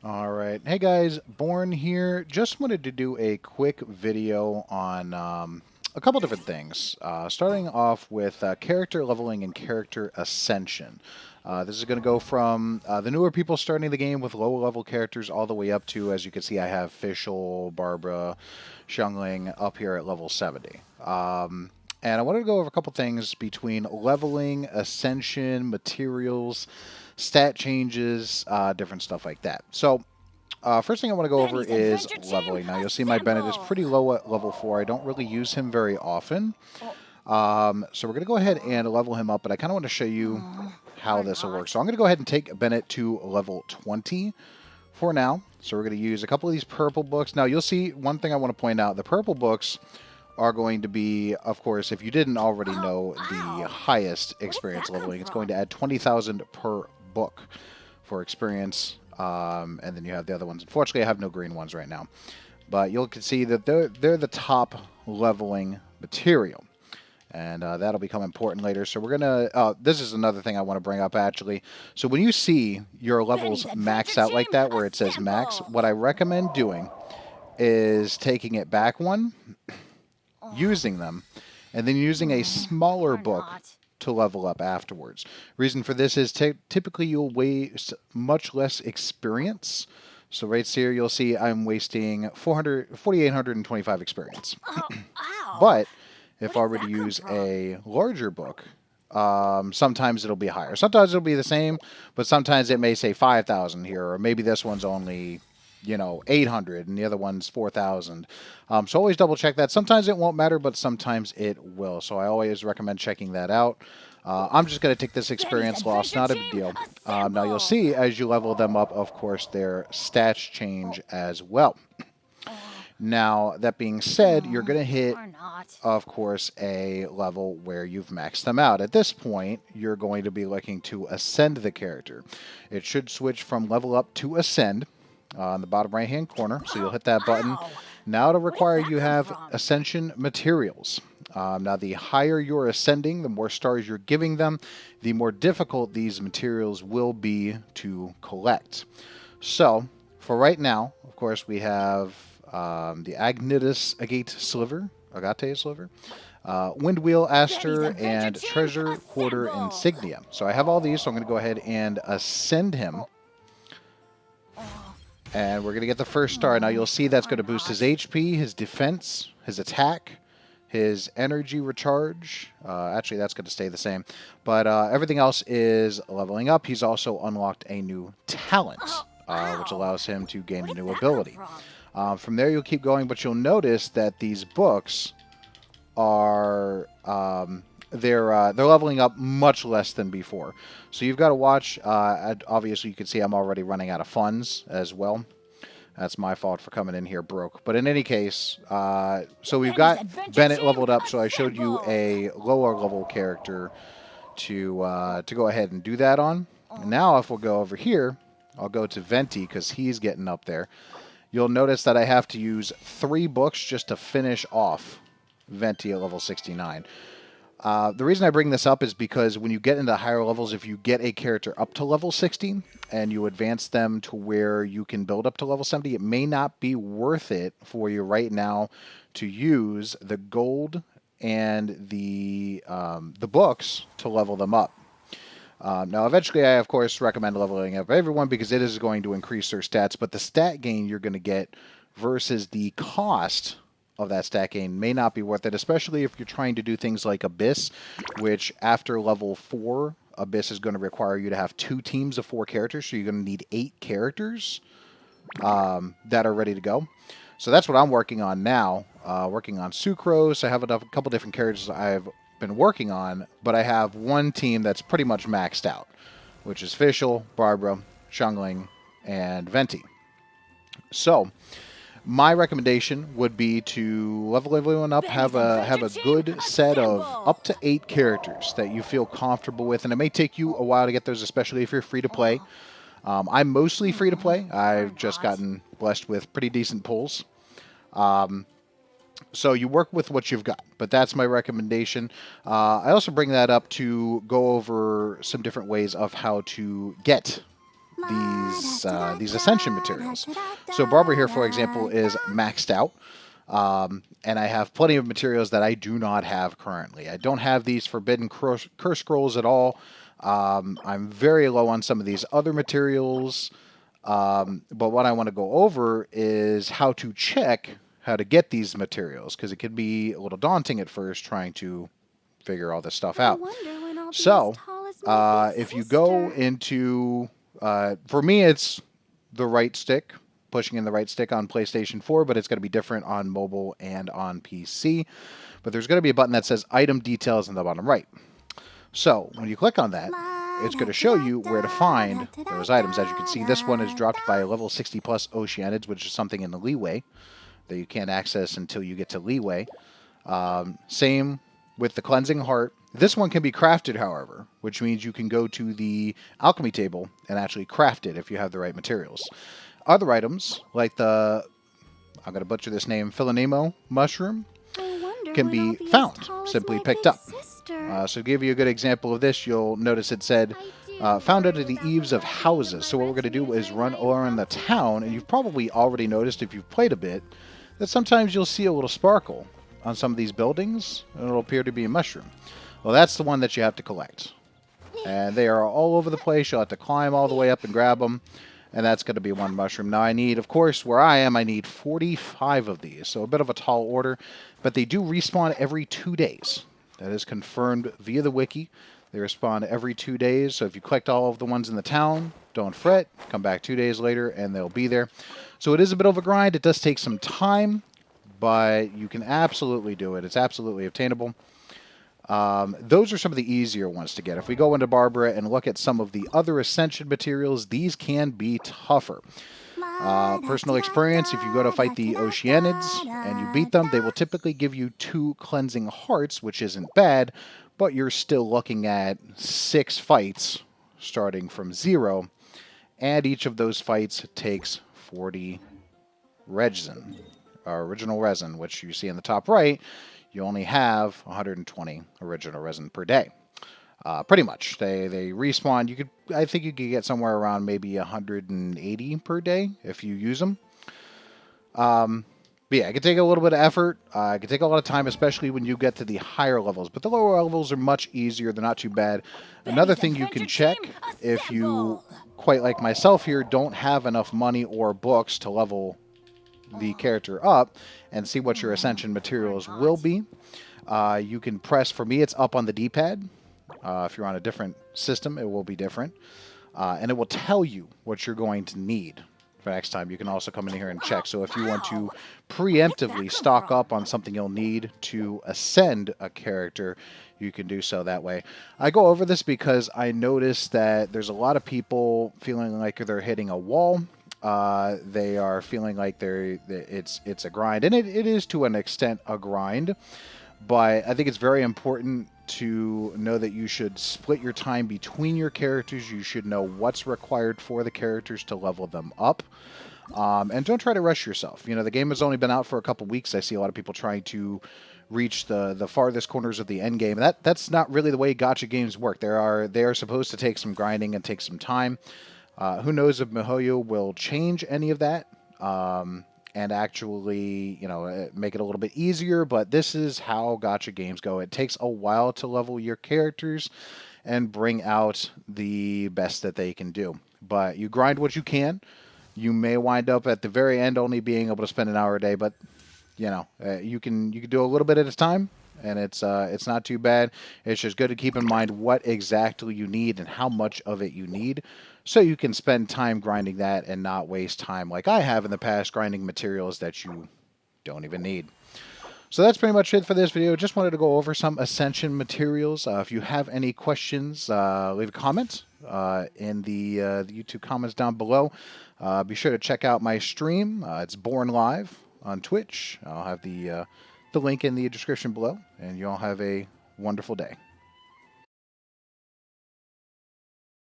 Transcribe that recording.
All right. Hey guys, Born here. Just wanted to do a quick video on a couple different things. Starting off with character leveling and character ascension. This is going to go from the newer people starting the game with low level characters all the way up to, as you can see, I have Fischl, Barbara, Xiangling up here at level 70. And I wanted to go over a couple things between leveling, ascension, materials, stat changes, different stuff like that. So, first thing I want to go over Benny's is Adventure Team, leveling. Now, you'll see my Bennett is assemble! pretty low at level 4. I don't really use him very often. Oh, So, we're going to go ahead and level him up, but I kind of want to show you how or this will work. not. So, I'm going to go ahead and take Bennett to level 20 for now. So, we're going to use a couple of these purple books. Now, you'll see one thing I want to point out. The purple books are going to be, of course, if you didn't already Oh, know, the wow! highest Where did experience that come leveling. It's going to from? add 20,000 per book for experience. And then you have the other ones. Unfortunately, I have no green ones right now. But you can see that they're the top leveling material. And that'll become important later. So we're going to... this is another thing I want to bring up, actually. So when you see your levels Benny's Adventure max out like Team, that, where it says max, assemble! what I recommend doing is taking it back one, Oh, using them, and then using a smaller or book not. to level up afterwards. Reason for this is typically you'll waste much less experience. So right here you'll see I'm wasting 4,825 experience. Oh, ow! But Where if I did were to that come use from? a larger book, sometimes it'll be higher. Sometimes it'll be the same, but sometimes it may say 5,000 here, or maybe this one's only 800 and the other one's 4,000. So always double check that. Sometimes it won't matter, but sometimes it will. So I always recommend checking that out. I'm just going to take this Benny's experience loss, Adventure not a big Team, deal. Now you'll assemble! see as you level them up, of course, their stats change Oh, as well. oh, Now, that being said, you're going to hit, or not. of course, a level where you've maxed them out. At this point, you're going to be looking to ascend the character. It should switch from level up to ascend on the bottom right hand corner. So you'll Oh, hit that button. ow! Now to Where did require that you come have from? ascension materials. Now, the higher you're ascending, the more stars you're giving them, the more difficult these materials will be to collect. So, for right now, of course, we have the Agnitus Agate Sliver, Windwheel Benny's Aster, Adventure and Team, Treasure Quarter assemble! Insignia. So I have all these, so I'm going to go ahead and ascend him. Oh, oh, And we're going to get the first star. Now you'll see that's or going to boost his not. HP, his defense, his attack, his energy recharge. Actually, that's going to stay the same. But everything else is leveling up. He's also unlocked a new talent, Oh, which ow! allows him to gain Where a did new that come ability. from? From there, you'll keep going, but you'll notice that these books are they're leveling up much less than before. So you've got to watch. Obviously, you can see I'm already running out of funds as well. That's my fault for coming in here broke. But in any case, so we've Benny's got Adventure Bennett Team, leveled up. So I showed you assemble! a lower level character Oh, to go ahead and do that on. And oh, now if we'll go over here, I'll go to Venti because he's getting up there. You'll notice that I have to use 3 books just to finish off Venti at level 69. The reason I bring this up is because when you get into higher levels, if you get a character up to level 60 and you advance them to where you can build up to level 70, it may not be worth it for you right now to use the gold and the books to level them up. Now, eventually, I of course recommend leveling up everyone because it is going to increase their stats, but the stat gain you're going to get versus the cost of that stat gain may not be worth it, especially if you're trying to do things like Abyss, which after level 4, Abyss is going to require you to have 2 teams of 4 characters, so you're going to need 8 characters that are ready to go. So that's what I'm working on now. Working on Sucrose. I have a couple different characters I've been working on, but I have one team that's pretty much maxed out, which is Fischl, Barbara, Xiangling, and Venti. So my recommendation would be to level everyone up, Benny's have Adventure a Team, good set of assemble! up to 8 characters that you feel comfortable with, and it may take you a while to get those, especially if you're free to play. Oh, I'm mostly free to play. or I've just not. gotten blessed with pretty decent pulls. So you work with what you've got, but that's my recommendation. I also bring that up to go over some different ways of how to get these these ascension materials. So Barber here, for example, is maxed out. And I have plenty of materials that I do not have currently. I don't have these forbidden curse scrolls at all. I'm very low on some of these other materials. But what I want to go over is how to check how to get these materials, because it can be a little daunting at first trying to figure all this stuff out. So, if you go into, for me, it's the right stick, pushing in the right stick on PlayStation 4, but it's going to be different on mobile and on PC. But there's going to be a button that says Item Details in the bottom right. So, when you click on that, it's going to show you where to find those items. As you can see, this one is dropped by level 60 plus Oceanids, which is something in the leeway that you can't access until you get to leeway. Same with the Cleansing Heart. This one can be crafted, however, which means you can go to the alchemy table and actually craft it if you have the right materials. Other items, like the, I'm going to butcher this name, Philanemo mushroom, can be found, simply picked up. So to give you a good example of this, you'll notice it said, found under the eaves of houses. So what we're going to do is run around the town, and you've probably already noticed if you've played a bit, that sometimes you'll see a little sparkle on some of these buildings, and it'll appear to be a mushroom. Well, that's the one that you have to collect. And they are all over the place. You'll have to climb all the way up and grab them. And that's going to be one mushroom. Now I need, of course, where I am, I need 45 of these. So a bit of a tall order. But they do respawn every 2 days. That is confirmed via the wiki. They respawn every 2 days. So if you collect all of the ones in the town, don't fret. Come back 2 days later and they'll be there. So it is a bit of a grind. It does take some time. But you can absolutely do it. It's absolutely obtainable. Those are some of the easier ones to get. If we go into Barbara and look at some of the other Ascension materials, these can be tougher. Personal experience, if you go to fight the Oceanids and you beat them, they will typically give you 2 cleansing hearts, which isn't bad, but you're still looking at 6 fights starting from 0, and each of those fights takes 40 resin, original resin, which you see in the top right. You only have 120 original resin per day. Pretty much. They respawn. I think you could get somewhere around maybe 180 per day if you use them. But yeah, it can take a little bit of effort. It can take a lot of time, especially when you get to the higher levels. But the lower levels are much easier. They're not too bad. Another thing you can check, if you, quite like myself here, don't have enough money or books to level the character up and see what your Ascension materials will be. You can press, for me it's up on the D-pad. If you're on a different system, it will be different. And it will tell you what you're going to need for next time. You can also come in here and check. So if you want to preemptively stock up on something you'll need to ascend a character, you can do so that way. I go over this because I noticed that there's a lot of people feeling like they're hitting a wall. They are feeling like it's a grind, and it is to an extent a grind, but I think it's very important to know that you should split your time between your characters. You should know what's required for the characters to level them up, and don't try to rush yourself. You know, the game has only been out for a couple weeks. I see a lot of people trying to reach the farthest corners of the end game. That's not really the way gacha games work. They are supposed to take some grinding and take some time. Who knows if MiHoYo will change any of that and actually, you know, make it a little bit easier. But this is how gacha games go. It takes a while to level your characters and bring out the best that they can do. But you grind what you can. You may wind up at the very end only being able to spend an hour a day, but you know, you can do a little bit at a time. And it's not too bad. It's just good to keep in mind what exactly you need and how much of it you need, so you can spend time grinding that and not waste time like I have in the past grinding materials that you don't even need. So that's pretty much it for this video. Just wanted to go over some Ascension materials. If you have any questions, leave a comment in the YouTube comments down below. Be sure to check out my stream. It's Born Live on Twitch. I'll have the link in the description below, and you all have a wonderful day.